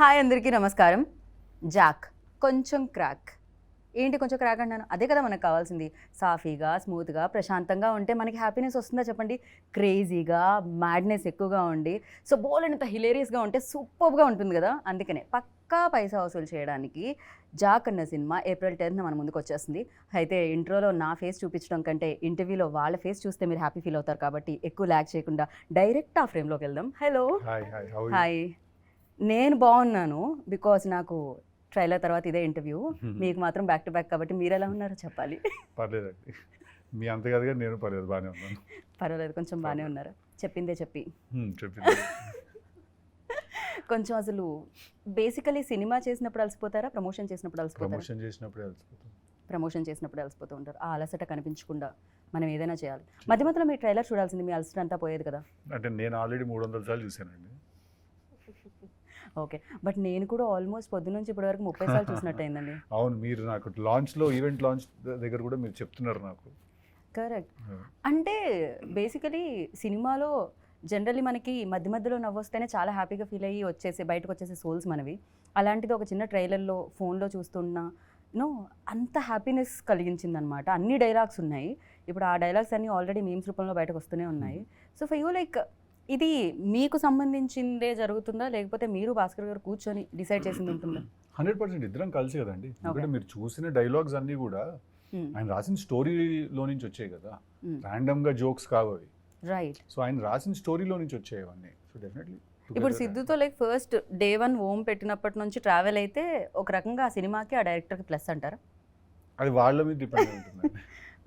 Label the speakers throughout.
Speaker 1: Hi అందరికీ నమస్కారం. Jack కొంచెం క్రాక్. ఏంటి కొంచెం క్రాక్ అంటున్నాను? అదే కదా మనకు కావాల్సింది. సాఫీగా, స్మూత్గా, ప్రశాంతంగా ఉంటే మనకి హ్యాపీనెస్ వస్తుందా చెప్పండి? క్రేజీగా, మ్యాడ్నెస్ ఎక్కువగా ఉండి సో బోలెడంత హిలేరియస్గా ఉంటే సూపర్గా ఉంటుంది కదా. అందుకనే పక్కా పైసా వసూలు చేయడానికి జాక్ అన్న సినిమా ఏప్రిల్ 10th మన ముందుకు వచ్చేస్తుంది. అయితే ఇంట్రోలో నా ఫేస్ చూపించడం కంటే ఇంటర్వ్యూలో వాళ్ళ ఫేస్ చూస్తే మీరు హ్యాపీ ఫీల్ అవుతారు కాబట్టి ఎక్కువ ల్యాగ్ చేయకుండా డైరెక్ట్ ఆ ఫ్రేమ్లోకి వెళ్దాం. హలో. హాయ్. నేను బాగున్నాను బికాజ్ నాకు ట్రైలర్ తర్వాత ఇదే ఇంటర్వ్యూ. మీకు మాత్రం బ్యాక్ టు బ్యాక్ కాబట్టి మీరు ఎలా ఉన్నారో చెప్పాలి.
Speaker 2: పర్లేదండి, మీ అంత కాదుగా, నేను పర్లేదు, బాగానే ఉన్నాను.
Speaker 1: పర్వాలేదు, కొంచెం బాగానే ఉన్నారు. చెప్పిందే చెప్పి
Speaker 2: చెప్పింది.
Speaker 1: కొంచెం అసలు బేసికలీ సినిమా చేసినప్పుడు అలసిపోతారా, ప్రమోషన్ చేసినప్పుడు అలసిపోతారా? ప్రమోషన్ చేసినప్పుడు అలసిపోతూ ఉంటారు. ఆ అలసట కనిపించకుండా మనం ఏదైనా చేయాలి. మధ్య మధ్యలో మీ ట్రైలర్ చూడాల్సింది, మీ అలసట అంతా పోయేది కదా.
Speaker 2: అంటే నేను ఆల్రెడీ 300 సార్లు చూశానండి.
Speaker 1: ఓకే, బట్ నేను కూడా ఆల్మోస్ట్ పొద్దున్న నుంచి ఇప్పటి వరకు 30 సార్లు చూసినట్టు అయిందండి.
Speaker 2: అవును, మీరు నాకు లాంచ్లో, ఈవెంట్ లాంచ్ దగ్గర కూడా మీరు చెప్తున్నారు నాకు.
Speaker 1: కరెక్ట్. అంటే బేసికలీ సినిమాలో జనరల్లీ మనకి మధ్య మధ్యలో నవ్వొస్తేనే చాలా హ్యాపీగా ఫీల్ అయ్యి బయటకు వచ్చేసే సోల్స్ మనవి. అలాంటిది ఒక చిన్న ట్రైలర్లో ఫోన్లో చూస్తున్నా అంత హ్యాపీనెస్ కలిగించింది అనమాట. అన్ని డైలాగ్స్ ఉన్నాయి. ఇప్పుడు ఆ డైలాగ్స్ అన్నీ ఆల్రెడీ మీమ్స్ రూపంలో బయటకు వస్తూనే ఉన్నాయి. సో ఫర్ యూ లైక్ ఇది మీకు సంబంధించిందే జరుగుతుందా, లేకపోతే మీరు భాస్కర్ గారు కూర్చొని డిసైడ్ చేసింది ఉంటుందా?
Speaker 2: 100% ఇద్దరం కలిసి కదండి. ఎందుకంటే మీరు చూసిన డైలాగ్స్ అన్నీ కూడా ఆయన రాసిన స్టోరీలో నుంచి వచ్చాయి కదా, ర్యాండమ్గా జోక్స్ కావు అవి.
Speaker 1: రైట్.
Speaker 2: సో ఆయన రాసిన స్టోరీలో నుంచి వచ్చాయి అవన్నీ. సో డెఫినెట్లీ
Speaker 1: ఇప్పుడు సిద్ధుతో లైక్ ఫస్ట్ డే 1 ఓం పెట్టినప్పటి నుంచి ట్రావెల్ అయితే ఒక రకంగా ఆ సినిమాకి ఆ డైరెక్టర్కి ప్లస్ అంటారా?
Speaker 2: అది వాళ్ళ మీద డిపెండ్ ఉంటుంది.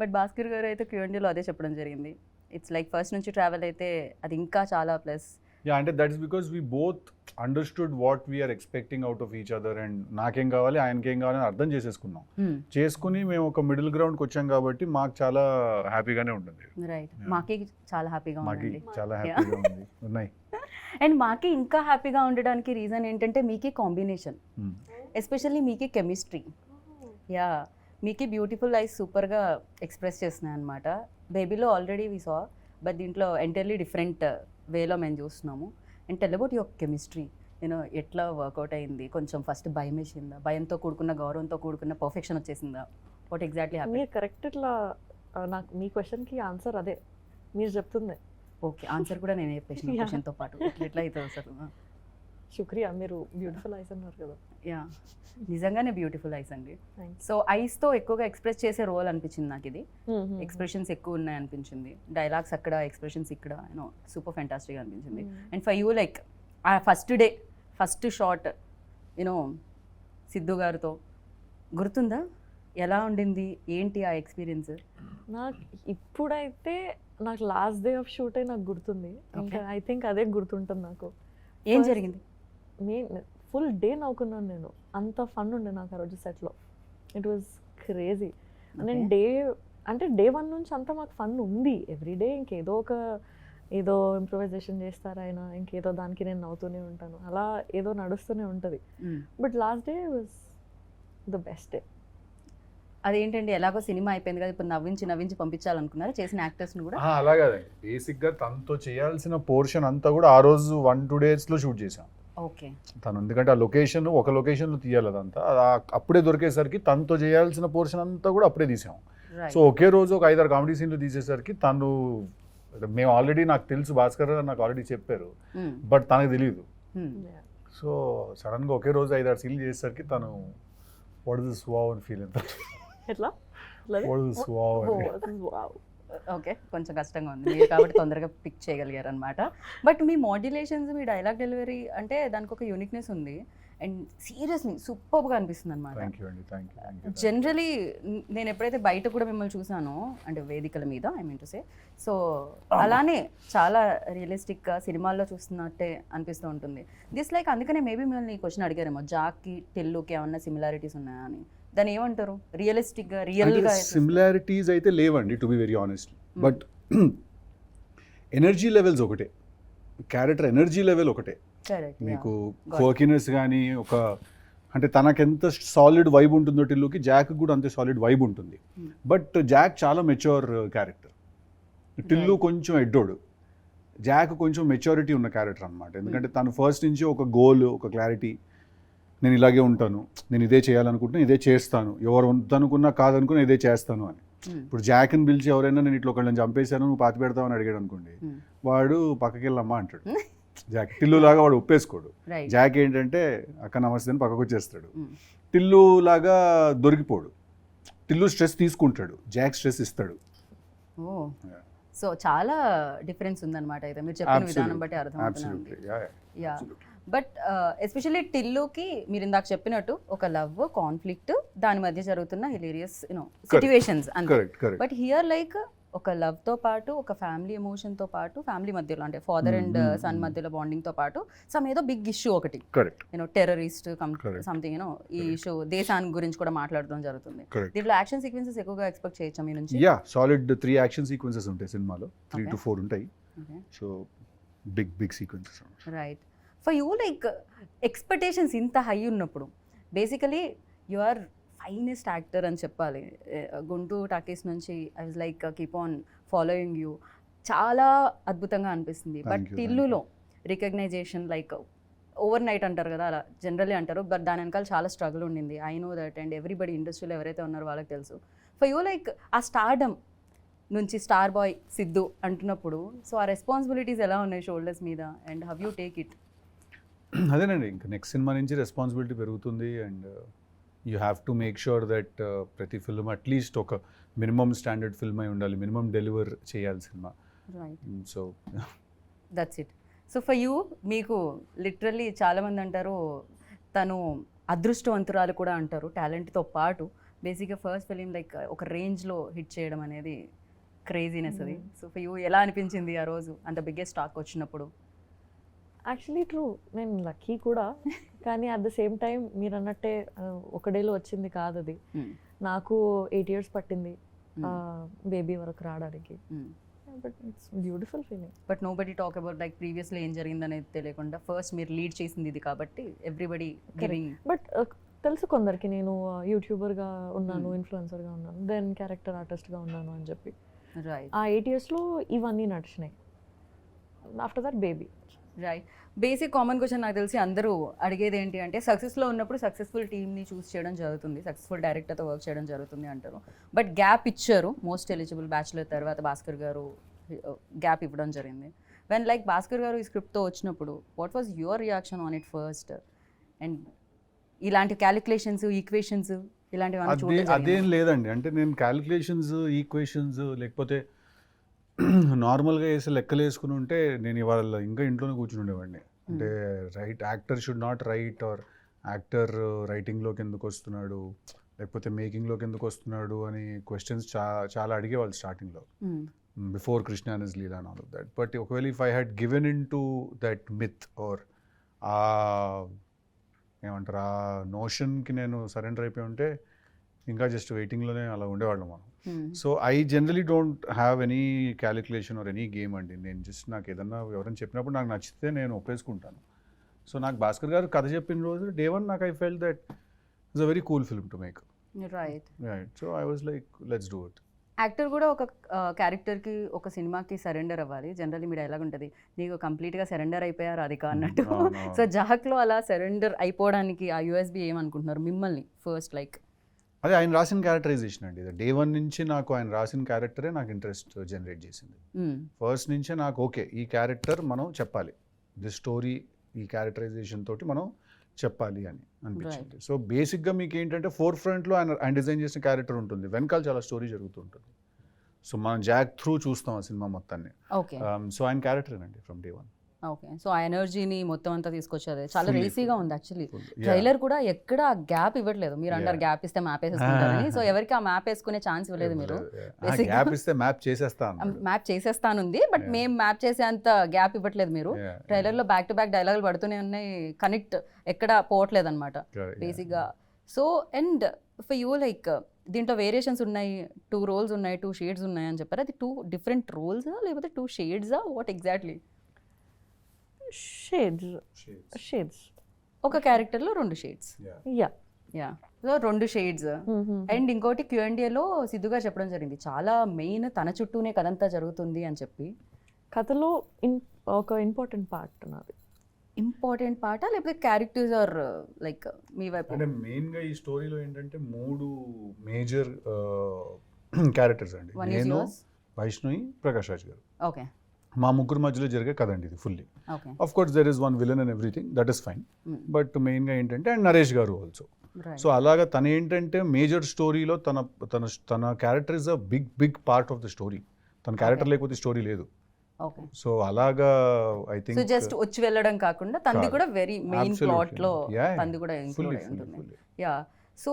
Speaker 1: బట్ భాస్కర్ గారు అయితే Q&Aలో అదే చెప్పడం జరిగింది. ఇట్స్ లైక్ ఫస్ట్ నుంచి ట్రావెల్ అయితే అది ఇంకా చాలా ప్లస్.
Speaker 2: యా, అంటే that is because we both understood what we're expecting out of each other. And నాకేం కావాలి, ఆయనకేం కావాలి అని అర్థం చేసేసుకున్నాం. చేసుకుని మేము ఒక మిడిల్ గ్రౌండ్కి వచ్చాం కాబట్టి మాకు చాలా హ్యాపీగానే ఉంటుంది.
Speaker 1: రైట్. మాకి చాలా హ్యాపీగా
Speaker 2: మాకి
Speaker 1: ఉంది.
Speaker 2: చాలా హ్యాపీగా ఉంది ఉన్నాయి.
Speaker 1: అండ్ మాకి ఇంకా హ్యాపీగా ఉండడానికి రీజన్ ఏంటంటే మీకి కాంబినేషన్, ఎస్పెషల్లీ మీకి కెమిస్ట్రీ. యా, మీకి బ్యూటిఫుల్ ఐస్ సూపర్గా ఎక్స్ప్రెస్ చేస్తున్నాయి అనమాట. బేబీలో ఆల్రెడీ వి సా, బట్ దీంట్లో ఎంటైర్లీ డిఫరెంట్ వేలో మేము చూస్తున్నాము. And tell about your chemistry. ఎట్లా వర్కౌట్ అయింది? కొంచెం ఫస్ట్ భయం వేసిందా? భయంతో కూడుకున్న, గౌరవంతో కూడుకున్న పర్ఫెక్షన్ వచ్చేసిందా? What exactly happy?
Speaker 3: మీరు కరెక్ట్. ఇట్లా నాకు మీ క్వశ్చన్కి ఆన్సర్ అదే మీరు చెప్తుంది.
Speaker 1: ఓకే, ఆన్సర్ కూడా నేను చెప్పేసిన క్వశ్చన్తో పాటు ఎట్లా అవుతుంది అసలు?
Speaker 3: శుక్రియా, మీరు బ్యూటిఫుల్ ఐస్ అన్నారు కదా.
Speaker 1: యా, నిజంగానే బ్యూటిఫుల్ ఐస్ అండి. సో ఐస్తో ఎక్కువగా ఎక్స్ప్రెస్ చేసే రోల్ అనిపించింది నాకు ఇది. ఎక్స్ప్రెషన్స్ ఎక్కువ ఉన్నాయి అనిపించింది. డైలాగ్స్ అక్కడ, ఎక్స్ప్రెషన్స్ ఇక్కడ, సూపర్ ఫ్యాంటాస్టిక్గా అనిపించింది. అండ్ ఫర్ యూ లైక్ ఆ first day first shot Siddhu గారితో గుర్తుందా? ఎలా ఉండింది, ఏంటి ఆ ఎక్స్పీరియన్స్?
Speaker 3: నాకు ఇప్పుడైతే నాకు లాస్ట్ డే ఆఫ్ షూటే నాకు గుర్తుంది. ఇంకా ఐ థింక్ అదే గుర్తుంటుంది నాకు.
Speaker 1: ఏం జరిగింది?
Speaker 3: ఫుల్ డే నవ్వుకున్నాను నేను. అంత ఫన్ ఉండే నాకు ఆ రోజు సెట్లో. It was crazy. నేను డే 1 నుంచి అంతా మాకు ఫన్ ఉంది. ఎవ్రీడే ఏదో ఇంప్రూవైజేషన్ చేస్తారు ఆయన, ఇంకేదో దానికి నేను నవ్వుతూనే ఉంటాను. అలా ఏదో నడుస్తూనే ఉంటుంది. But last day was the best day.
Speaker 1: అదేంటండి, ఎలాగో సినిమా అయిపోయింది కదా, ఇప్పుడు నవ్వించి పంపించాలనుకున్నారు చేసిన యాక్టర్స్ని కూడా?
Speaker 2: అలా కాదండి, బేసిక్గా తనతో చేయాల్సిన పోర్షన్ అంతా కూడా ఆ రోజు 1-2 డేస్లో షూట్ చేసాం.
Speaker 1: ఓకే.
Speaker 2: తను ఎందుకంటే ఆ లొకేషన్ ఒక లొకేషన్లో తీయాలి, అదంతా అప్పుడే దొరికేసరికి తనతో చేయాల్సిన పోర్షన్ అంతా కూడా అప్పుడే తీసాం. సో ఒకే రోజు ఒక 5-6 కామెడీ సీన్లు తీసేసరికి తను, మేము ఆల్రెడీ, నాకు తెలుసు భాస్కర్ నాకు ఆల్రెడీ చెప్పారు, బట్ తనకు తెలియదు. సో సడన్గా ఒకే రోజు 5-6 సీన్లు చేసేసరికి తను వాట్ ఇస్ దిస్ వావ్ అని ఫీల్ అవుతారు.
Speaker 3: ఎట్లా?
Speaker 2: వాట్ ఇస్ దిస్ వావ్ అని.
Speaker 1: ఓకే, కొంచెం కష్టంగా ఉంది మీరు కాబట్టి తొందరగా పిక్ చేయగలిగారు అనమాట. But me modulations, me dialogue delivery అంటే దానికి ఒక యూనిక్నెస్ ఉంది. అండ్ సీరియస్లీ సూపర్గా అనిపిస్తుంది అనమాట. జనరలీ నేను ఎప్పుడైతే బయట కూడా మిమ్మల్ని చూసానో, అంటే వేదికల మీద I mean to say, so అలానే చాలా రియలిస్టిక్గా సినిమాల్లో చూస్తున్నట్టే అనిపిస్తూ ఉంటుంది. దిస్ లైక్ అందుకనే మేబీ మిమ్మల్ని ఈ క్వశ్చన్ అడిగారేమో, జాక్కి టెల్లుకి ఏమన్నా సిమిలారిటీస్ ఉన్నాయా అని. దాన్ని ఏమంటారు? రియలిస్టిక్గా, రియల్గా
Speaker 2: సిమిలారిటీస్ అయితే లేవండి, to be very honest. But energy levels ఒకటే, క్యారెక్టర్ ఎనర్జీ లెవెల్ ఒకటే. మీకు క్వర్కినెస్ కానీ అంటే తనకెంత సాలిడ్ వైబ్ ఉంటుందో టిల్లుకి, జాక్ కూడా అంతే సాలిడ్ వైబ్ ఉంటుంది. బట్ జాక్ చాలా మెచ్యూర్ క్యారెక్టర్, టిల్లు కొంచెం ఎడ్డోడు. జాక్ కొంచెం మెచ్యూరిటీ ఉన్న క్యారెక్టర్ అనమాట. ఎందుకంటే తను ఫస్ట్ నుంచి ఒక గోల్, ఒక క్లారిటీ, నేను ఇలాగే ఉంటాను, నేను ఇదే చేయాలనుకుంటున్నా ఇదే చేస్తాను, ఎవరు వద్దనుకున్నా కాదనుకున్నా ఇదే చేస్తాను అని. ఇప్పుడు జాక్ని పిలిచి ఎవరైనా నేను ఇట్లా ఒకళ్ళని చంపేశాను నువ్వు పాతి పెడతావు అని అడిగాడు అనుకోండి, వాడు పక్కకి వెళ్ళమ్మా అంటాడు. జాక్ టిల్లు లాగా వాడు ఒప్పేసుకోడు.
Speaker 1: రైట్.
Speaker 2: జాక్ ఏంటంటే అక్క నమస్తే అని పక్కకు వచ్చేస్తాడు. టిల్లు లాగా దొరికిపోడు. టిల్లు స్ట్రెస్ తీసుకుంటాడు, జాక్ స్ట్రెస్ ఇస్తాడు.
Speaker 1: ఓ, సో చాలా డిఫరెన్స్ ఉందన్నమాట అయితే మీరు చెప్పిన విధానం బట్టి అర్థమవుతుంది. యా, బట్ ఎస్పెషల్లీ టిల్లుకి మీరు ఇందాక చెప్పినట్టు ఒక లవ్ కాన్ఫ్లిక్ట్ దాని మధ్య జరుగుతున్న హిలేరియస్ సిచ్యువేషన్స్ అంతే.
Speaker 2: Correct correct.
Speaker 1: But here like ఒక లవ్ తో పాటు ఒక ఫ్యామిలీ ఎమోషన్ తో పాటు ఫ్యామిలీ మధ్యలో అంటే ఫాదర్ అండ్ సన్ మధ్యలో బాండింగ్ తో పాటు సమ్ ఏదో బిగ్ ఇష్యూ ఒకటి
Speaker 2: కరెక్ట్.
Speaker 1: Terrorist
Speaker 2: Correct.
Speaker 1: సంథింగ్ ఈ ఇష్యూ దేశానికి గురించి కూడా మాట్లాడడం జరుగుతుంది.
Speaker 2: Correct.
Speaker 1: దీంట్లో యాక్షన్ సీక్వెన్సెస్ ఎక్కువగా ఎక్స్పెక్ట్ చేయొచ్చా మీ నుంచి?
Speaker 2: యా, సాలిడ్ 3 యాక్షన్ సీక్వెన్సెస్ ఉంటాయి సినిమాలో, 3 to 4 ఉంటాయి. So big sequences.
Speaker 1: Right. For you like expectations ఇంత హై ఉన్నప్పుడు basically you are finest actor అని చెప్పాలి. గుంటూరు టాకీస్ నుంచి I was like keep on following you, చాలా అద్భుతంగా అనిపిస్తుంది. But
Speaker 2: Thank you.
Speaker 1: టిల్లులో రికగ్నైజేషన్ లైక్ ఓవర్ నైట్ అంటారు కదా, అలా జనరల్లీ అంటారు, బట్ దాని వెనకాల చాలా స్ట్రగుల్ ఉండింది. I know that and everybody ఇండస్ట్రీలో ఎవరైతే ఉన్నారో వాళ్ళకి తెలుసు. ఫర్ యూ లైక్ ఆ స్టార్డమ్ నుంచి స్టార్ బాయ్ సిద్ధు అంటున్నప్పుడు సో ఆ రెస్పాన్సిబిలిటీస్ ఎలా ఉన్నాయి షోల్డర్స్ మీద and have you take it?
Speaker 2: అదేనండి, ఇంకా నెక్స్ట్ సినిమా నుంచి రెస్పాన్సిబిలిటీ పెరుగుతుంది and you have to make sure that ప్రతి ఫిల్మ్ అట్లీస్ట్ ఒక మినిమం స్టాండర్డ్ ఫిల్మ్ అయి ఉండాలి, మినిమం డెలివర్ చేయాలి cinema.
Speaker 1: Right,
Speaker 2: so
Speaker 1: that's it. So for you మీకు లిటరల్లీ చాలామంది అంటారు తను అదృష్టవంతురాలు కూడా అంటారు టాలెంట్తో పాటు. బేసిక్గా ఫస్ట్ ఫిలిం లైక్ ఒక రేంజ్లో హిట్ చేయడం అనేది క్రేజీనెస్ అది. సో ఫర్ యూ ఎలా అనిపించింది ఆ రోజు అంత బిగ్గెస్ట్ టాక్ వచ్చినప్పుడు?
Speaker 3: యాక్చువల్లీ ట్రూ, నేను లక్కీ కూడా, కానీ అట్ ద సేమ్ టైం మీరు అన్నట్టే ఒక డేలో వచ్చింది కాదు అది. నాకు 8 years పట్టింది బేబీ వరకు రావడానికి. But it's beautiful feeling.
Speaker 1: But nobody talk about like ప్రీవియస్లో ఏం జరిగిందనేది తెలియకుండా ఫస్ట్ మీరు లీడ్ చేసింది ఇది కాబట్టి ఎవ్రీబడి గివింగ్.
Speaker 3: బట్ తెలుసు కొందరికి నేను యూట్యూబర్గా ఉన్నాను, ఇన్ఫ్లుయెన్సర్గా ఉన్నాను, దెన్ క్యారెక్టర్ ఆర్టిస్ట్గా ఉన్నాను అని చెప్పి.
Speaker 1: రైట్.
Speaker 3: ఆ 8 yearsలో ఇవన్నీ నడిచినాయి. After that baby.
Speaker 1: Right. Basic common question నాకు తెలిసి అందరూ అడిగేది ఏంటి అంటే సక్సెస్లో ఉన్నప్పుడు సక్సెస్ఫుల్ టీమ్ని చూస్ చేయడం జరుగుతుంది, సక్సెస్ఫుల్ డైరెక్టర్తో వర్క్ చేయడం జరుగుతుంది అంటారు. బట్ గ్యాప్ ఇచ్చారు, మోస్ట్ ఎలిజిబుల్ బ్యాచులర్ తర్వాత భాస్కర్ గారు గ్యాప్ ఇవ్వడం జరిగింది. వెన్ లైక్ భాస్కర్ గారు ఈ స్క్రిప్ట్తో వచ్చినప్పుడు what was your reaction on it first? And ఇలాంటి క్యాలిక్యులేషన్స్ ఈక్వేషన్స్ ఇలాంటివి
Speaker 2: అదేం లేదండి, అంటే నేను క్యాలిక్యులేషన్స్ ఈక్వేషన్స్ లేకపోతే నార్మల్గా వేసి లెక్కలు వేసుకుని ఉంటే నేను ఇవాళ ఇంకా ఇంట్లోనే కూర్చుని ఉండేవాడిని. అంటే right actor should not write or actor రైటింగ్లోకి ఎందుకు వస్తున్నాడు లేకపోతే మేకింగ్లోకి ఎందుకు వస్తున్నాడు అని క్వశ్చన్స్ చాలా అడిగేవాళ్ళు స్టార్టింగ్లో, before Krishna and his Leela and all of that. But ఒకవేళ if I had given in to that myth or ఏమంటారు ఆ నోషన్కి నేను సరెండర్ అయిపోయి ఉంటే ఇంకా జస్ట్ వెయిటింగ్లోనే అలా ఉండేవాళ్ళం మనం. So I generally don't have any calculation or any game అండి. నేను జస్ట్ నాకు ఏదన్నా ఎవరైనా చెప్పినప్పుడు నాకు నచ్చితే నేను ఒప్పేసుకుంటాను. సో నాకు భాస్కర్ గారు కథ చెప్పిన రోజు డే వన్ నాకు I felt that it's a very cool film to make.
Speaker 1: Right.
Speaker 2: Right. So I was like let's do it.
Speaker 1: Actor కూడా ఒక క్యారెక్టర్కి ఒక సినిమాకి సరెండర్ అవ్వాలి. జనరల్లీ మీరు ఎలాగ ఉంటుంది నీకు కంప్లీట్గా సరెండర్ అయిపోయారు అది అన్నట్టు. సో జాక్లో అలా సరెండర్ అయిపోవడానికి ఆ యూఎస్బీ ఏమనుకుంటున్నారు మిమ్మల్ని ఫస్ట్ లైక్?
Speaker 2: అదే ఆయన రాసిన క్యారెక్టరైజేషన్ అండి. డే వన్ నుంచి నాకు ఆయన రాసిన క్యారెక్టరే నాకు ఇంట్రెస్ట్ జనరేట్ చేసింది. ఫస్ట్ నుంచే నాకు ఓకే ఈ క్యారెక్టర్ మనం చెప్పాలి, దిస్ స్టోరీ ఈ క్యారెక్టరైజేషన్ తోటి మనం చెప్పాలి అని అనిపించింది. సో బేసిక్గా మీకు ఏంటంటే ఫోర్ ఫ్రంట్లో ఆయన డిజైన్ చేసిన క్యారెక్టర్ ఉంటుంది, వెనకాల చాలా స్టోరీ జరుగుతుంటుంది. సో మనం జాక్ త్రూ చూస్తాం ఆ సినిమా మొత్తాన్ని.
Speaker 1: ఓకే.
Speaker 2: సో ఆయన క్యారెక్టరేనండి from day one.
Speaker 1: Okay. So ఆ ఎనర్జీని మొత్తం అంతా తీసుకొచ్చేది చాలా రేసీగా ఉంది యాక్చువల్లీ. ట్రైలర్ కూడా ఎక్కడ గ్యాప్ ఇవ్వట్లేదు. మీరు అంటారు గ్యాప్ ఇస్తే మ్యాప్ వేసేసుకుంటారని, సో ఎవరికి ఆ మ్యాప్ వేసుకునే ఛాన్స్ ఇవ్వలేదు మీరు.
Speaker 2: గ్యాప్ ఇస్తే మ్యాప్ చేసేస్తాను,
Speaker 1: మ్యాప్ చేసేస్తానుంది, బట్ మేము మ్యాప్ చేసే అంత గ్యాప్ ఇవ్వట్లేదు మీరు. ట్రైలర్లో బ్యాక్ టు బ్యాక్ డైలాగులు పడుతూనే ఉన్నాయి, కనెక్ట్ ఎక్కడ పోవట్లేదు అనమాట బేసిక్గా. So and for you like దీంట్లో వేరియేషన్స్ ఉన్నాయి, 2 roles ఉన్నాయి, 2 shades ఉన్నాయి అని చెప్పారు. అది 2 different roles లేకపోతే 2 shades వాట్ ఎగ్జాక్ట్లీ?
Speaker 3: షేడ్స్
Speaker 1: ఒక క్యారెక్టర్లో 2 shades.
Speaker 3: Yeah
Speaker 1: so 2 shades. And ఇంకోటి Q&Aలో సిద్ధు గారు చెప్పడం జరిగింది చాలా మెయిన్ తన చుట్టూనే కథంతా జరుగుతుంది అని చెప్పి.
Speaker 3: కథలో ఒక ఇంపార్టెంట్ పార్ట్ నాది.
Speaker 1: ఇంపార్టెంట్ పార్ట్ లేకపోతే క్యారెక్టర్స్ ఆర్ లైక్ మీ వైపు
Speaker 2: అంటే మెయిన్గా ఈ స్టోరీలో ఏంటంటే 3 మేజర్ క్యారెక్టర్స్ అండి.
Speaker 1: One is
Speaker 2: నేను,
Speaker 1: yours?
Speaker 2: వైష్ణవి, ప్రకాష్ రాజ్ గారు.
Speaker 1: ఓకే
Speaker 2: మా ముగ్గురు మధ్యలో జరిగే కథ అండి ఇది fully.
Speaker 1: Okay
Speaker 2: of course there is one villain and everything, that is fine. But మెయిన్గా ఏంటంటే అండ్ నరేష్ గారు ఆల్సో.
Speaker 1: రైట్
Speaker 2: సో అలాగా తన ఏంటంటే మేజర్ స్టోరీలో తన తన తన character is a big part of the story. తన క్యారెక్టర్ లేకపోతే స్టోరీ లేదు.
Speaker 1: ఓకే
Speaker 2: సో అలాగా ఐ
Speaker 1: సో
Speaker 2: థింక్
Speaker 1: జస్ట్ వచ్చి వెళ్ళడం కాకుండా తంది
Speaker 2: కాదు.
Speaker 1: కూడా వెరీ మెయిన్
Speaker 2: Absolutely.
Speaker 1: ప్లాట్ లో
Speaker 2: Yeah,
Speaker 1: తంది కూడా
Speaker 2: fully,
Speaker 1: ఇంక్లూడ్ అయి
Speaker 2: fully,
Speaker 1: ఉంటుంది.
Speaker 2: fully.
Speaker 1: Yeah so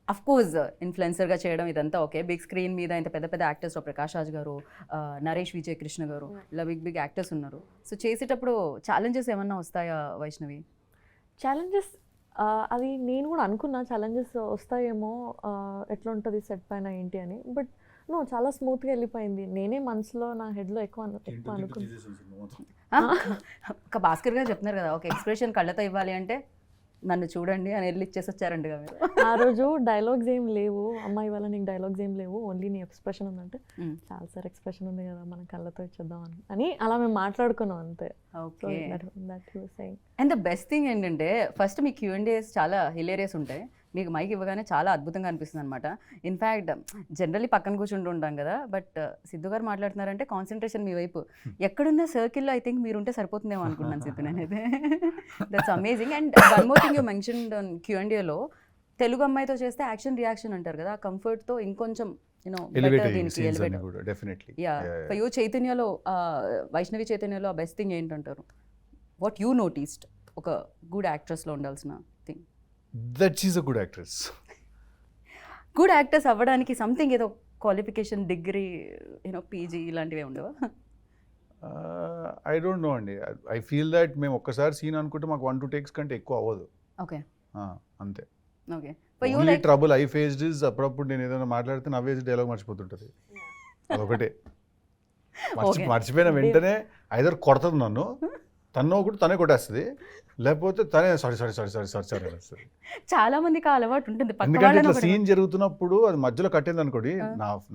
Speaker 1: of course ఇన్ఫ్లుయెన్సర్గా చేయడం ఇదంతా ఓకే. బిగ్ స్క్రీన్ మీద ఇంత పెద్ద పెద్ద యాక్టర్స్ ప్రకాష్ రాజ్ గారు, నరేష్ విజయ్ కృష్ణ గారు, ఇలా బిగ్ యాక్టర్స్ ఉన్నారు. సో చేసేటప్పుడు ఛాలెంజెస్ ఏమన్నా వస్తాయా వైష్ణవి?
Speaker 3: ఛాలెంజెస్ అది నేను కూడా అనుకున్నా ఛాలెంజెస్ వస్తాయేమో, ఎట్లా ఉంటుంది సెట్ పైన ఏంటి అని. బట్ నో, చాలా స్మూత్గా వెళ్ళిపోయింది. నేనే మనసులో నా హెడ్లో ఎక్కువ అనుకున్నా.
Speaker 1: ఒక భాస్కర్ గారు చెప్తున్నారు కదా, ఒక ఎక్స్ప్రెషన్ కళ్ళతో ఇవ్వాలి అంటే నన్ను చూడండి అని వెళ్ళి ఇచ్చేసి వచ్చారండి మీరు.
Speaker 3: ఆ రోజు డైలాగ్స్ ఏం లేవు, అమ్మాయి వల్ల నీకు డైలాగ్స్ ఏం లేవు, ఓన్లీ నీ ఎక్స్ప్రెషన్ ఉందంటే చాలా సార్ ఎక్స్ప్రెషన్ ఉంది కదా మనం కళ్ళతో ఇచ్చేద్దాం అని అలా మేము మాట్లాడుకున్నాం అంతే.
Speaker 1: Okay
Speaker 3: that you saying.
Speaker 1: And the best thing ఏంటంటే ఫస్ట్ మీ Q&As చాలా హిలేరియస్ ఉంటాయి. మీకు మైక్ ఇవ్వగానే చాలా అద్భుతంగా అనిపిస్తుంది అనమాట. ఇన్ఫ్యాక్ట్ జనరల్లీ పక్కన కూర్చుంటూ ఉంటాం కదా, బట్ సిద్ధు గారు మాట్లాడుతున్నారంటే కాన్సన్ట్రేషన్ మీ వైపు. ఎక్కడున్న సర్కిల్లో ఐ థింక్ మీరు ఉంటే సరిపోతుందేమో అనుకున్నాను సిద్ధు నేనైతే. That's amazing. And one more thing you mention Q&Aలో తెలుగు అమ్మాయితో చేస్తే యాక్షన్ రియాక్షన్ అంటారు కదా, ఆ కంఫర్ట్తో ఇంకొంచెం దీనికి elevate.
Speaker 2: Definitely.
Speaker 1: Yeah for you చైతన్యలో వైష్ణవి చైతన్యలో ఆ బెస్ట్ థింగ్ ఏంటంటారు? వాట్ యూ నోటీస్డ్ ఒక గుడ్ యాక్ట్రెస్లో ఉండాల్సిన thing?
Speaker 2: That she's a good actress.
Speaker 1: Good actors అవ్వడానికి సంథింగ్ ఏదో క్వాలిఫికేషన్, డిగ్రీ, పీజీ ఇలాంటివి ఉండవా?
Speaker 2: ఐ డోంట్ నో అండి. ఐ ఫీల్ దట్ మేము ఒక్కసారి సీన్ అనుకుంటే మాకు 1-2 టేక్స్ కంటే ఎక్కువ అవ్వదు.
Speaker 1: ఓకే
Speaker 2: అంతే.
Speaker 1: Okay for you
Speaker 2: only
Speaker 1: like
Speaker 2: trouble I faced is అప్పుడప్పుడు నేను ఏదైనా మాట్లాడితే నవ్వేసి డైలాగ్ మర్చిపోతుంటుంది. అదొకటే.
Speaker 1: Okay.
Speaker 2: మర్చిపోయిన వెంటనే ఐదర్ కొడుతుంది నన్ను, తను ఒకటి తనే కొట్టేస్తుంది, లేకపోతే తనే సారీ అనేస్తుంది.
Speaker 1: చాలా మందికి ఆ అలవాటు ఉంటుంది. పక్క
Speaker 2: ఎందుకంటే
Speaker 1: వాళ్ళని
Speaker 2: ఇట్లా
Speaker 1: ఒకటి-
Speaker 2: సీన్ జరుగుతున్నప్పుడు అది మధ్యలో కట్టింది అనుకోండి,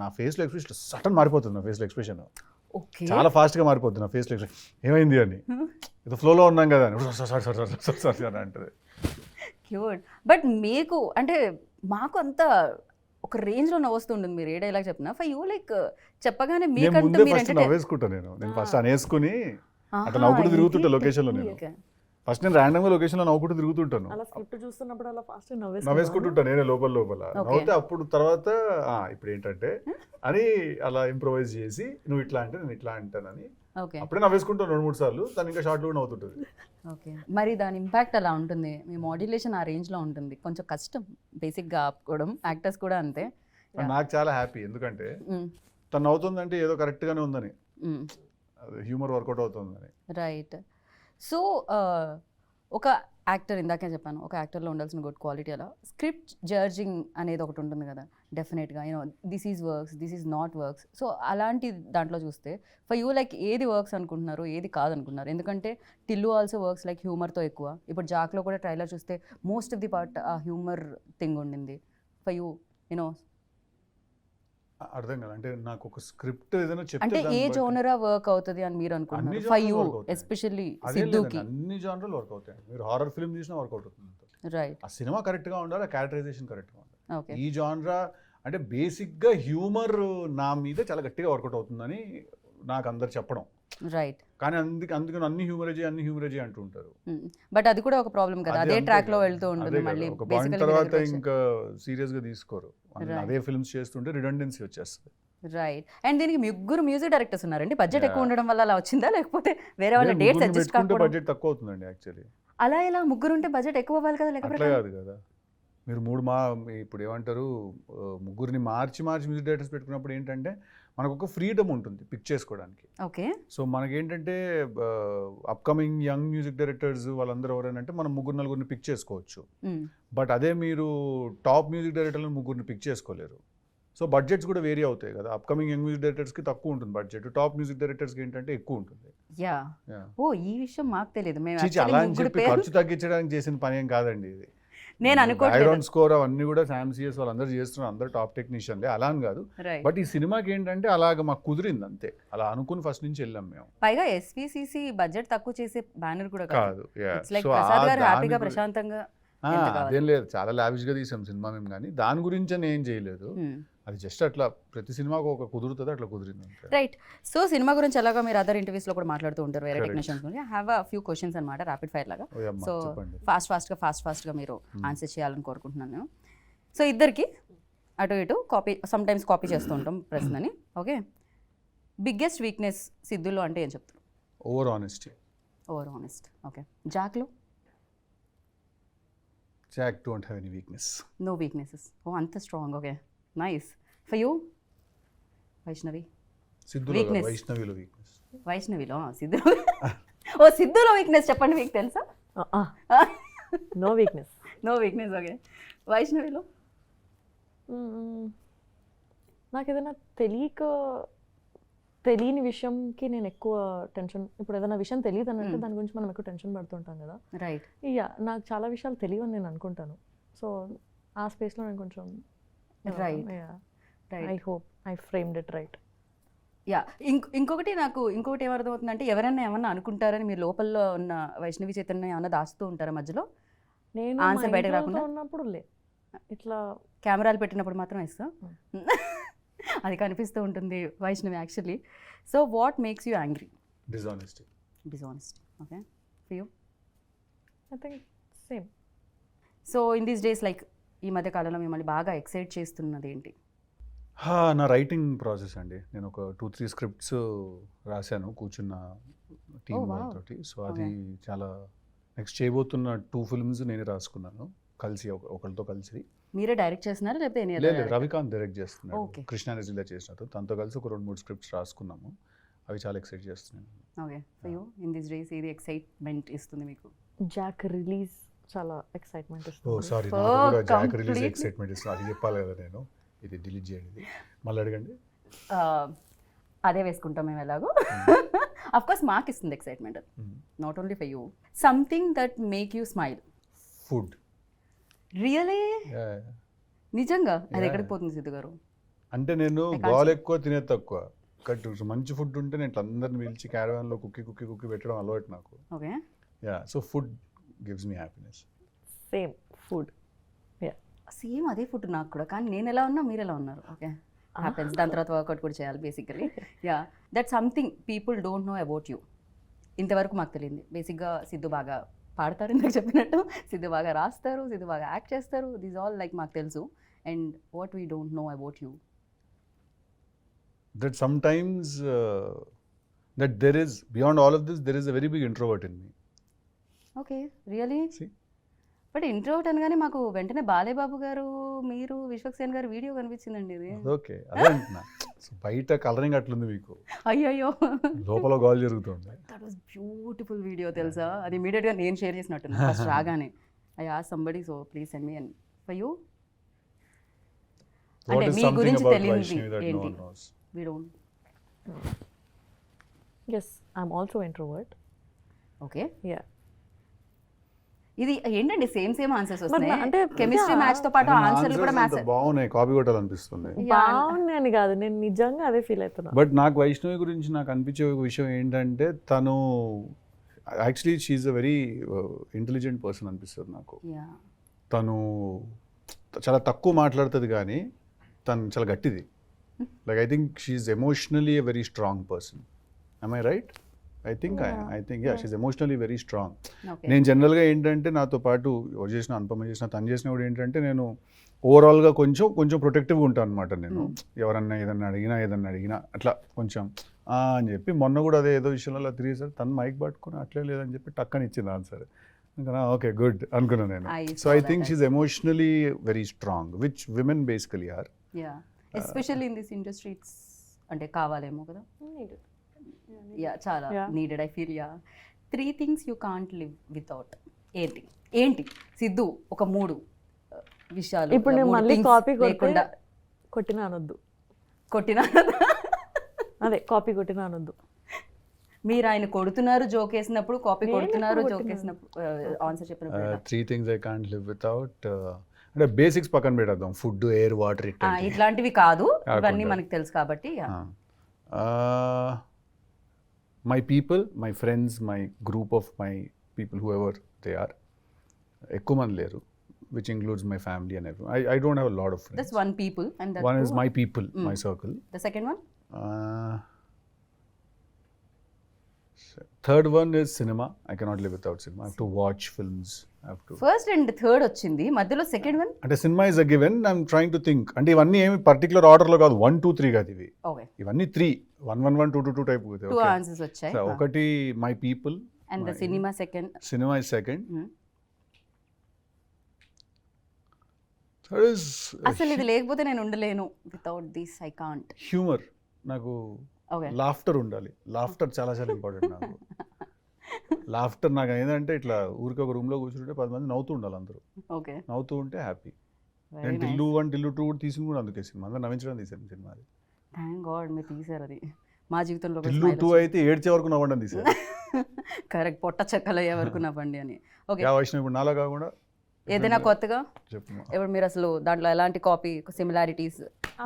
Speaker 2: నా ఫేస్లో ఎక్స్ప్రెషన్ సడన్ మారిపోతుంది. నా ఫేస్లో ఎక్స్ప్రెషన్
Speaker 1: ఓకే
Speaker 2: చాలా ఫాస్ట్గా మారిపోతుంది. నా ఫేస్లో ఎక్స్ప్రెషన్ ఏమైంది అని, ఏదో ఫ్లోలో ఉన్నాం కదా అని సారీ అని అంటది.
Speaker 1: క్యూట్. బట్ మీకు అంటే మాకు అంత ఒక రేంజ్లో నవ్వొస్తుంటుంది మీరు ఏ డైలాగ్ చెప్పినా. ఫర్ యూ లైక్ చెప్పగానే
Speaker 2: నేను
Speaker 1: మీకంటూ
Speaker 2: ముందే
Speaker 1: మీరు
Speaker 2: ఫస్ట్ నవ్వేసుకుంటా. నేను ఫస్ట్ అనేసుకుని అట్లా
Speaker 1: ఆహా,
Speaker 2: నవ్వుకుంటూ తిరుగుతుంటా
Speaker 1: ఇది
Speaker 2: లొకేషన్లో. నేను
Speaker 1: okay.
Speaker 2: ఫస్ట్ నేను ర్యాండమ్గా లొకేషన్లో నవ్వుకుంటూ తిరుగుతుంటాను,
Speaker 3: అలా స్క్రిప్ట్ చూస్తున్నప్పుడు అలా ఫాస్ట్
Speaker 2: నవ్వేసుకుంటుంటాను నేనే లోపల
Speaker 1: Okay.
Speaker 2: నవ్వుతే అప్పుడు తర్వాత ఇప్పుడు ఏంటంటే అని అలా ఇంప్రొవైజ్ చేసి నువ్వు ఇట్లా అంటే నేను ఇట్లా అంటానని
Speaker 1: ఓకే
Speaker 2: అప్పుడే నవ్వేసుకుంటాను 2-3 సార్లు. తను ఇంకా షార్ట్లో కూడా నవ్వుతుంటుంది.
Speaker 1: ఓకే మరి దాని ఇంపాక్ట్ అలా ఉంటుంది. మీ మాడ్యులేషన్ ఆ రేంజ్లో ఉంటుంది. కొంచెం కష్టం బేసిక్గా ఆపుకోవడం. యాక్టర్స్ కూడా అంతే.
Speaker 2: నాకు చాలా హ్యాపీ, ఎందుకంటే తను నవ్వుతుందంటే ఏదో కరెక్ట్గానే ఉందని, హ్యూమర్ వర్కౌట్ అవుతుందని.
Speaker 1: రైట్. సో ఒక యాక్టర్, ఇందాకే చెప్పాను, ఒక యాక్టర్లో ఉండాల్సిన గుడ్ క్వాలిటీ అలా స్క్రిప్ట్ జడ్జింగ్ అనేది ఒకటి ఉంటుంది కదా డెఫినెట్గా. This is works, this is not works. So అలాంటి దాంట్లో చూస్తే ఫర్ యూ లైక్ ఏది వర్క్స్ అనుకుంటున్నారు, ఏది కాదనుకుంటున్నారు? ఎందుకంటే టిల్లు ఆల్సో వర్క్స్ లైక్ హ్యూమర్తో ఎక్కువ. ఇప్పుడు జాక్లో కూడా ట్రైలర్ చూస్తే మోస్ట్ ఆఫ్ ది పార్ట్ ఆ హ్యూమర్ థింగ్ ఉండింది. ఫర్ యూ
Speaker 2: అర్థం కదా, అంటే నాకు ఒక స్క్రిప్ట్ ఏదైనా చెప్తే
Speaker 1: అంటే
Speaker 2: దాన్ని
Speaker 1: ఏ
Speaker 2: బట్టి-
Speaker 1: జోనరా వర్క్ అవుతుంది అని మీరు అనుకుంటున్నారు?
Speaker 2: అన్ని
Speaker 1: ఫర్
Speaker 2: genres
Speaker 1: యూ
Speaker 2: work అవుతాయి.
Speaker 1: ఎస్పెషల్లీ
Speaker 2: అదే లేదండి,
Speaker 1: సిద్ధుకి.
Speaker 2: అన్ని జానర్లు వర్క్ అవుతాయి. మీరు హారర్ ఫిల్మ్ చూసినా వర్కౌట్ అవుతుంది.
Speaker 1: రైట్.
Speaker 2: ఆ సినిమా కరెక్ట్గా ఉండాలి, ఆ క్యారెక్టరైజేషన్ కరెక్ట్గా ఉండాలి.
Speaker 1: ఓకే
Speaker 2: ఈ జానరా అంటే బేసిక్గా హ్యూమర్ నా మీద చాలా గట్టిగా వర్కౌట్ అవుతుందని నాకు అందరు చెప్పడం.
Speaker 1: రైట్.
Speaker 2: కానీ అందుకని అన్ని హ్యూమరేజీ అంటూ ఉంటారు.
Speaker 1: బట్ అది కూడా ఒక ప్రాబ్లం కదా, అదే
Speaker 2: అంతే
Speaker 1: ట్రాక్ లో
Speaker 2: కదా.
Speaker 1: వెళ్తూ ఉంటుంది.
Speaker 2: అదే కదా,
Speaker 1: మళ్ళీ
Speaker 2: ఒక పాయింట్
Speaker 1: basically
Speaker 2: తర్వాత
Speaker 1: వీళ్ళ దగ్గరికి
Speaker 2: ఇంకా సీరియస్ గా తీసుకోరు.
Speaker 1: Right.
Speaker 2: అదే ఫిల్మ్స్ చేస్తుంటే రిడెండెన్సీ వచ్చేస్తుంది.
Speaker 1: రైట్. అండ్ దీనికి ముగ్గురు మ్యూజిక్ డైరెక్టర్స్ ఉన్నారండి. బడ్జెట్ ఎక్కువ ఉండడం వల్ల అలా వచ్చిందా, లేకపోతే వేరే వాళ్ళ డేట్స్ అడ్జస్ట్ కాకపోవడం?
Speaker 2: బడ్జెట్ తక్కువ అవుతుందండి యాక్చువల్లీ.
Speaker 1: అలా ఎలా ముగ్గురు ఉంటే బడ్జెట్ ఎక్కువ అవ్వాలి కదా,
Speaker 2: అట్లా
Speaker 1: లేకపోతే?
Speaker 2: కాదు కదా, మీరు ఇప్పుడు ఏమంటారు, ముగ్గురిని మార్చి మ్యూజిక్ డైరెక్టర్స్ పెట్టుకున్నప్పుడు ఏంటంటే మనకు ఒక ఫ్రీడమ్ ఉంటుంది పిక్ చేసుకోవడానికి.
Speaker 1: ఓకే.
Speaker 2: సో మనకేంటంటే అప్కమింగ్ యంగ్ మ్యూజిక్ డైరెక్టర్స్ వాళ్ళందరూ ఎవరైనా మనం 3-4 పిక్ చేసుకోవచ్చు. బట్ అదే మీరు టాప్ మ్యూజిక్ డైరెక్టర్లను 3 పిక్ చేసుకోలేరు. సో బడ్జెట్స్ కూడా వేరీ అవుతాయి కదా. అప్కమింగ్ యంగ్ మ్యూజిక్ డైరెక్టర్స్కి తక్కువ ఉంటుంది బడ్జెట్, టాప్ మ్యూజిక్ డైరెక్టర్స్కి ఏంటంటే ఎక్కువ ఉంటుంది.
Speaker 1: యా.
Speaker 2: Yeah.
Speaker 1: ఓ ఈ విషయం మాకు తెలియదు. మేము
Speaker 2: చీచి
Speaker 1: actually
Speaker 2: అలా అని
Speaker 1: ముగ్గురు
Speaker 2: చెప్పి
Speaker 1: పేర్లు
Speaker 2: ఖర్చు తగ్గించడానికి చేసిన పని ఏం కాదండి ఇది.
Speaker 1: నేను అనుకోవట్లేదు.
Speaker 2: బ్యాక్గ్రౌండ్ స్కోర్ అవన్నీ కూడా శామ్సిఎస్ వాళ్ళందరూ చేస్తున్నారు, అందరూ టాప్ టెక్నీషియన్లే, అలా అని కాదు.
Speaker 1: రైట్.
Speaker 2: బట్ ఈ సినిమాకి ఏంటంటే అలాగ మాకు కుదిరింది అంతే, అలా అనుకుని ఫస్ట్ నుంచి వెళ్ళాం మేము.
Speaker 1: పైగా ఎస్విసిసి బడ్జెట్ తక్కువ చేసే బ్యానర్ కూడా కాదు.
Speaker 2: కాదు, yeah.
Speaker 1: It's like
Speaker 2: So,
Speaker 1: Prasad
Speaker 2: ఆ
Speaker 1: గారు
Speaker 2: దాని
Speaker 1: హ్యాపీగా
Speaker 2: గురి-
Speaker 1: ప్రశాంతంగా
Speaker 2: ఆ,
Speaker 1: ఎంత కావాలి?
Speaker 2: అదేం లేదు, చాలా లావిష్గా తీసాం సినిమా మేము, కానీ దాని గురించి అని ఏం చేయలేదు. అది జస్ట్ అట్లా ప్రతి సినిమాకు ఒక కుదురుతుంది, అట్లా కుదిరింది అంతే.
Speaker 1: రైట్. సో సినిమా గురించి ఎలాగో మీరు అదర్ ఇంటర్వ్యూస్లో కూడా మాట్లాడుతూ ఉంటారు వేరే
Speaker 2: Correct.
Speaker 1: టెక్నీషియన్స్ గురించి. హ్యావ్ అ ఫ్యూ క్వశ్చన్స్ అనమాట, ర్యాపిడ్ ఫైర్ లాగా.
Speaker 2: ఓ అమ్మా,
Speaker 1: సో
Speaker 2: చెప్పండి.
Speaker 1: ఫాస్ట్గా మీరు ఆన్సర్ చేయాలని కోరుకుంటున్నాను నేను. సో ఇద్దరికి అటు ఇటు కాపీ, సమ్ టైమ్స్ కాపీ చేస్తూ ఉంటాం ప్రశ్నని. ఓకే, బిగ్గెస్ట్ వీక్నెస్ సిద్ధులో అంటే ఏం చెప్తారు?
Speaker 2: Over honesty.
Speaker 1: Over honest. Okay. జాక్లో?
Speaker 2: Jack don't have any weakness.
Speaker 1: No weaknesses. ఓ అంత strong. Okay, nice. For you? Vaishnavi?
Speaker 2: సిద్ధులో
Speaker 1: Weakness.
Speaker 2: వైష్ణవిలో వీక్నెస్.
Speaker 1: వైష్ణవిలో సిద్ధులో ఓ సిద్ధులో వీక్నెస్ చెప్పండి, మీకు తెలుసా?
Speaker 3: No weakness.
Speaker 1: No weakness. Okay. వైష్ణవిలో?
Speaker 3: నాకు ఏదైనా తెలియని విషయంకి నేను ఎక్కువ టెన్షన్, ఇప్పుడు ఏదైనా విషయం తెలియదు అనంటే దాని గురించి మనం ఎక్కువ టెన్షన్ పడుతుంటాం కదా.
Speaker 1: రైట్.
Speaker 3: ఇక నాకు చాలా విషయాలు తెలియవని నేను అనుకుంటాను. సో ఆ స్పేస్లో నేను కొంచెం
Speaker 1: Right.
Speaker 3: I
Speaker 1: right.
Speaker 3: Hope I framed it right.
Speaker 1: Yeah. ఇంకొకటి ఏమర్థమవుతుందంటే ఎవరైనా ఏమన్నా అనుకుంటారని మీరు లోపల ఉన్న వైష్ణవి చైతన్యం ఏమన్నా దాస్తూ ఉంటారా మధ్యలో?
Speaker 3: నేను
Speaker 1: Answer
Speaker 3: మా
Speaker 1: బయటకు
Speaker 3: ఇంట్లో
Speaker 1: రాకుండా?
Speaker 3: ఉన్నప్పుడు ఇట్లా
Speaker 1: కెమెరాలు పెట్టినప్పుడు మాత్రం ఇస్తా. అది కనిపిస్తూ ఉంటుంది Vaishnavi actually. So what makes you angry?
Speaker 2: Dishonesty.
Speaker 1: Dishonest. Okay. For you?
Speaker 3: I think same.
Speaker 1: So in these days like ఈ మధ్య కాలంలో మిమ్మల్ని బాగా ఎక్సైట్ చేస్తున్నది ఏంటి?
Speaker 2: నా రైటింగ్ ప్రాసెస్ అండి. నేను ఒక 2-3 స్క్రిప్ట్స్ రాశాను కూర్చున్న టీం
Speaker 1: Oh, wow.
Speaker 2: వాళ్ళతోటి. సో అది చాలా నెక్స్ట్ చేయబోతున్న 2 ఫిల్మ్స్ నేనే రాసుకున్నాను కలిసి, ఒకరితో కలిసి.
Speaker 1: మీరే డైరెక్ట్ చేస్తున్నారా లేకపోతే any other
Speaker 2: లేదు,
Speaker 1: director?
Speaker 2: రవికాంత్ డైరెక్ట్ చేస్తున్నాడు,
Speaker 1: Okay.
Speaker 2: కృష్ణానజిలా చేసినట్టు. తనతో కలిసి ఒక 2-3 స్క్రిప్ట్స్ రాసుకున్నాము, అవి చాలా ఎక్సైట్ చేస్తున్నాను.
Speaker 1: Okay. For you in these days ఏది ఎక్సైట్మెంట్ ఇస్తుంది మీకు?
Speaker 3: జాక్ రిలీజ్ చాలా ఎక్సైట్మెంట్
Speaker 2: ఓ
Speaker 3: ఇస్తుంది.
Speaker 2: సారీ,
Speaker 1: Oh,
Speaker 2: నాకు కూడా జాక్ రిలీజ్
Speaker 1: completely.
Speaker 2: ఎక్సైట్మెంట్ ఇస్తుంది, అది చెప్పాలి కదా నేను. ఇది డిలీట్ చేయండి, మళ్ళీ అడగండి.
Speaker 1: అదే వేసుకుంటాం మేము ఎలాగో. అఫ్ కోర్స్ మాకు ఇస్తుంది excitement, not only for you. Something that make you smile.
Speaker 2: Food.
Speaker 1: Really? నిజంగా? అది
Speaker 2: Yeah.
Speaker 1: ఎక్కడికి పోతుంది సిద్ధు గారు?
Speaker 2: అంటే నేను
Speaker 1: I can't
Speaker 2: గోల్ ఎక్కువ తినేది తక్కువ. మంచి ఫుడ్ ఉంటే నేను ఇట్లా అందరిని పిలిచి క్యారవాన్లో కుక్కి పెట్టడం అలవాటు నాకు.
Speaker 1: Okay.
Speaker 2: So food gives me happiness.
Speaker 3: Same food.
Speaker 1: Same అదే ఫుడ్ నాకు కూడా, కానీ నేను ఎలా ఉన్నా మీరు ఎలా ఉన్నారు. Okay, happens. దాని తర్వాత వర్కౌట్ కూడా చేయాలి basically. Yeah, that something people don't know about you. ఇంతవరకు మాకు తెలియంది బేసిక్గా సిద్ధు బాగా పాడతారు, ఇందాక చెప్పినట్టు సిద్ధు బాగా రాస్తారు, సిద్ధు బాగా యాక్ట్ చేస్తారు. దీస్ ఆల్ లైక్ మాకు తెలుసు. And what we don't know about you,
Speaker 2: That sometimes that there is, beyond all of this, there is a very big introvert in me.
Speaker 1: Okay. Really?
Speaker 2: See?
Speaker 1: But introvert అనగానే మాకు వెంటనే బాలేబాబు గారు, మీరు, విశ్వక్సేన్ గారు video కనిపించిందండి ఇది.
Speaker 2: ఓకే, అదే అంటున్నా. So, బయట కలరింగ్ అట్లుంది మీకు,
Speaker 1: అయ్యయ్యో,
Speaker 2: లోపల గోల్ జరుగుతుంది.
Speaker 1: దట్ వాస్ బ్యూటిఫుల్ వీడియో తెలుసా. అది ఇమీడియట్గా నేను షేర్ చేసినట్టున్నా ఫస్ట్ రాగానే. I asked somebody, so please send me. And for you?
Speaker 2: What
Speaker 1: అంటే
Speaker 2: is
Speaker 1: మీ
Speaker 2: something
Speaker 1: గురించి
Speaker 2: about
Speaker 1: తెలియంది
Speaker 2: Vaishnavi that no
Speaker 1: ఏంటి?
Speaker 2: one knows?
Speaker 1: We don't.
Speaker 3: Yes, I'm also introvert.
Speaker 1: Okay.
Speaker 3: Yeah.
Speaker 1: ఇది ఏంటండి సేమ్ ఆన్సర్స్ వస్తున్నాయి.
Speaker 3: అంటే
Speaker 1: chemistry
Speaker 3: yeah.
Speaker 1: Match తో పాటు
Speaker 2: And
Speaker 1: ఆన్సర్లు
Speaker 2: answers
Speaker 1: కూడా
Speaker 2: అంత
Speaker 1: మ్యాచ్.
Speaker 2: బాగున్నాయి, కాపీ కొట్టాలనిపిస్తుంది.
Speaker 3: బాగుంది అని కాదు, నేను నిజంగా అదే ఫీల్ అవుతున్నా.
Speaker 2: బట్ నాకు వైష్ణవి గురించి నాకు అనిపించే ఒక విషయం ఏంటంటే, తను actually she's a very intelligent person అనిపిస్తుంది నాకు.
Speaker 1: యా.
Speaker 2: తను చాలా తక్కువ మాట్లాడుతుంది, కానీ తను చాలా గట్టిది. Like I think she's emotionally a very strong person. am I right? I think she's emotionally very strong.
Speaker 1: Okay.
Speaker 2: నేను జనరల్గా ఏంటంటే, నాతో పాటు ఎవరు చేసిన, అనుపమ చేసిన, తను చేసిన కూడా ఏంటంటే, నేను ఓవరాల్గా కొంచెం ప్రొటెక్టివ్గా ఉంటాను అనమాట. నేను ఎవరన్నా ఏదన్నా అడిగినా అట్లా కొంచెం అని చెప్పి, మొన్న కూడా అదే ఏదో విషయంలో అలా తిరిగేసారు, తను మైక్ పట్టుకుని అట్లే లేదని చెప్పి టక్కని ఇచ్చింది ఆన్సర్. ఇంకా ఓకే గుడ్ అనుకున్నాను నేను. So I think she's emotionally very strong, which women basically are.
Speaker 1: Yeah, especially in this industry it's అంటే కావాలేమో కదా. యా, చాలా needed I feel. Yeah. 3 things you can't live without. ఏంటి సిద్ధు? ఒక 3 విషయాలు.
Speaker 3: ఇప్పుడు నేను మళ్ళీ కాపీ కొట్టినా అనొద్దు.
Speaker 1: కొట్టినా
Speaker 3: అదే కాపీ కొట్టినా అనొద్దు.
Speaker 1: మీరు ఆయన కొడుతున్నారు జోక్ వేసినప్పుడు, కాపీ
Speaker 3: నేను
Speaker 1: కొడుతున్నారు
Speaker 3: ఎప్పుడు
Speaker 1: జోక్
Speaker 3: కొట్టినాను?
Speaker 1: వేసినప్పుడు, ఆన్సర్ చెప్పినప్పుడు
Speaker 2: 3 things I can't live without. అంటే బేసిక్స్ పక్కన పెట్టేద్దాం, ఫుడ్, ఎయిర్, వాటర్
Speaker 1: ఇట్లాంటివి కాదు, ఇవన్నీ
Speaker 2: కాకుండా.
Speaker 1: మనకు తెలుసు కాబట్టి
Speaker 2: my people, my friends, my group of my people whoever they are. ఎక్కువ మంది లేరు, which includes my family and every. I don't have a lot of
Speaker 1: that's
Speaker 2: friends.
Speaker 1: One people and
Speaker 2: One is my people, my circle.
Speaker 1: The second one.
Speaker 2: Third one is cinema. I cannot live without cinema. I have to watch films. I have to.
Speaker 1: First and third వచ్చింది, మధ్యలో second one.
Speaker 2: అంటే cinema is a given. I'm trying to think. అంటే ఇవన్నీ ఏమి particular ఆర్డర్లో కాదు, 1, 2, 3 కాదు ఇవి.
Speaker 1: ఓకే,
Speaker 2: ఇవన్నీ 3, 1, 1, 1, 2, 2, 2 టైప్.
Speaker 1: టూ ఆన్సర్స్ వచ్చాయి.
Speaker 2: ఒకటి my people
Speaker 1: and the cinema second.
Speaker 2: Cinema is second. Third is
Speaker 1: అసలు ఇది లేకపోతే నేను ఉండలేను, without this I can't.
Speaker 2: Humour. నాకు
Speaker 1: ఓకే,
Speaker 2: లాఫ్టర్ ఉండాలి. లాఫ్టర్ చాలా చాలా ఇంపార్టెంట్ నాకు. లాఫ్టర్ నాకు ఏంటంటే ఇట్లా ఊరికి ఒక రూమ్లో కూర్చుంటే 10 మంది నవ్వుతూ ఉండాలి, అందరూ
Speaker 1: ఓకే,
Speaker 2: నవ్వుతూ ఉంటే హ్యాపీ.
Speaker 1: వెరీ
Speaker 2: నేను
Speaker 1: నైస్.
Speaker 2: టిల్లు 1, టిల్లు 2 కూడా తీసింది కూడా అందుకే సినిమా. అందరూ నవ్వించడం తీసాను సినిమా. అది
Speaker 1: థ్యాంక్ గాడ్ మీరు తీసారు అది. మా జీవితంలో
Speaker 2: టిల్లు 2 అయితే ఏడ్చే వరకు నవ్వడం తీసాను.
Speaker 1: కరెక్ట్, పొట్ట చెక్కలు అయ్యే వరకు నవ్వండి అని. ఓకే,
Speaker 2: యా వైష్ణవ్, ఇప్పుడు నాలా కాకుండా
Speaker 1: ఏదైనా కొత్తగా
Speaker 2: చెప్పు.
Speaker 1: ఇప్పుడు మీరు అసలు దాంట్లో ఎలాంటి కాపీ సిమిలారిటీస్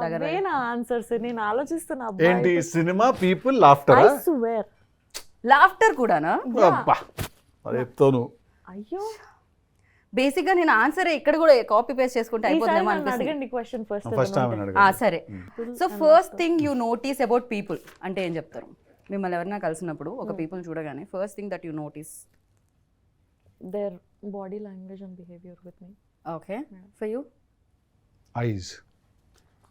Speaker 1: దగ్గర
Speaker 3: అవే నా ఆన్సర్స్. నేను ఆలోచిస్తున్నా
Speaker 2: ఏంటి cinema, people, laughter.
Speaker 3: I swear.
Speaker 1: Laughter కూడానా?
Speaker 2: అది చెప్తాను.
Speaker 3: అయ్యో,
Speaker 1: బేసిక్ గా నేను ఆన్సర్ ఇక్కడ కూడా కాపీ పేస్ట్ చేసుకుంటే
Speaker 3: ఈసారి
Speaker 1: అయిపోతుందేమో
Speaker 3: నన్ను
Speaker 1: అనిపిస్తుంది.
Speaker 3: అడగండి క్వశ్చన్
Speaker 2: ఫస్ట్
Speaker 3: ఫస్ట్.
Speaker 2: ఆమె
Speaker 1: ఆ,
Speaker 2: అడగాలి.
Speaker 1: సరే. So first thing you notice about people అంటే ఏం చెప్తారు? మిమ్మల్ని ఎవరైనా కలిసినప్పుడు ఒక పీపుల్ చూడగానే first thing that you notice.
Speaker 3: Their body language and behaviour with me.
Speaker 1: Okay, for you?
Speaker 2: Eyes.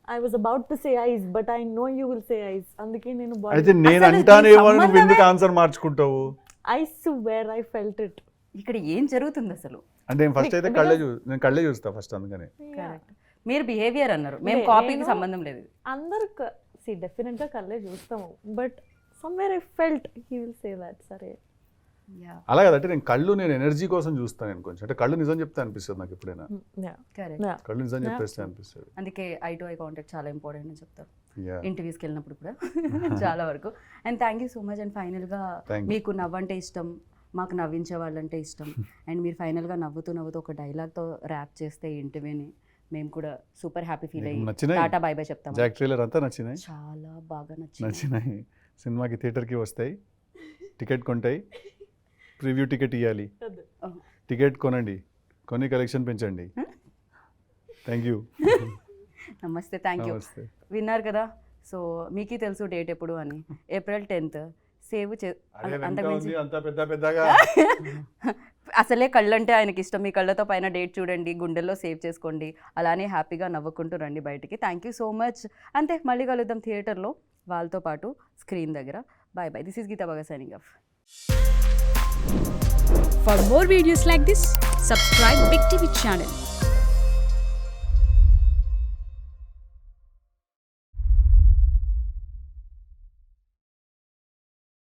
Speaker 3: I was about to say eyes, but I know you will say eyes. అందుకే నేను
Speaker 2: అయితే
Speaker 3: body.
Speaker 2: నేను
Speaker 1: అసలు
Speaker 2: అంటానేమో
Speaker 1: దీనికి
Speaker 2: నువ్వు ఎందుకు answer మార్చుకుంటావు?
Speaker 3: I swear I felt it.
Speaker 1: ఇక్కడ ఏం జరుగుతుంది అసలు?
Speaker 2: అంటే నేను ఫస్ట్ అయితే నేను కళ్ళే చూస్తా ఫస్ట్, అందుకనే.
Speaker 1: కరెక్ట్. మీరు బిహేవియర్ అన్నారు, మేము
Speaker 3: లే,
Speaker 1: కాపీకి
Speaker 3: నేను-
Speaker 1: సంబంధం లేదు.
Speaker 3: అందరు డెఫినెట్ గా కళ్ళే చూస్తాము, but somewhere I felt he will say that. సరే,
Speaker 2: అలా కదంటే నేను ఎనర్జీ కోసం చూస్తాను. నేను కొంచెం అంటే కళ్ళు నిజం చెప్తే అనిపిస్తుంది నాకు ఎప్పుడైనా.
Speaker 1: కరెక్ట్.
Speaker 2: కళ్ళు నిజం చెప్పేస్తే అనిపిస్తుంది.
Speaker 1: అందుకే ఐ టు ఐ కాంటాక్ట్ చాలా ఇంపార్టెంట్ అని చెప్తారు
Speaker 2: Yeah.
Speaker 1: ఇంటర్వ్యూస్కి వెళ్ళినప్పుడు కూడా చాలా వరకు. And thank you so much. And ఫైనల్గా
Speaker 2: Thank you.
Speaker 1: మీకు నవ్వంటే ఇష్టం, మాకు నవ్వించే వాళ్ళంటే ఇష్టం. అండ్ మీరు ఫైనల్గా నవ్వుతూ ఒక డైలాగ్తో ర్యాప్ చేస్తే ఇంటర్వ్యూని మేము కూడా సూపర్ హ్యాపీ ఫీల్
Speaker 2: నీకు
Speaker 1: అయ్యి
Speaker 2: నచ్చినాయి?
Speaker 1: టాటా బై బై చెప్తాం.
Speaker 2: జాక్ ట్రైలర్ అంతా నచ్చినాయి.
Speaker 1: చాలా బాగా నచ్చింది.
Speaker 2: నచ్చినాయి. సినిమాకి థియేటర్కి వస్తాయి, టికెట్ కొంటాయి, ప్రివ్యూ టికెట్ ఇవ్వాలి. టికెట్ కొనండి, కొని కలెక్షన్ పెంచండి. Thank you.
Speaker 1: నమస్తే, థ్యాంక్ యూ.
Speaker 2: నమస్తే.
Speaker 1: విన్నారు కదా. సో మీకే తెలుసు డేట్ ఎప్పుడు అని. April 10th. సేవ్ అంతకుమించి
Speaker 2: అంత పెద్దగా
Speaker 1: అసలే కళ్ళంటే ఆయనకి ఇష్టం. మీ కళ్ళతో పైన డేట్ చూడండి, గుండెల్లో సేవ్ చేసుకోండి, అలానే హ్యాపీగా నవ్వుకుంటూ రండి బయటికి. Thank you so much. అంతే, మళ్ళీ కలుద్దాం థియేటర్లో వాళ్ళతో పాటు స్క్రీన్ దగ్గర. Bye bye. This is Geetha బాగా signing off.
Speaker 4: For more videos like this, subscribe Big TV channel.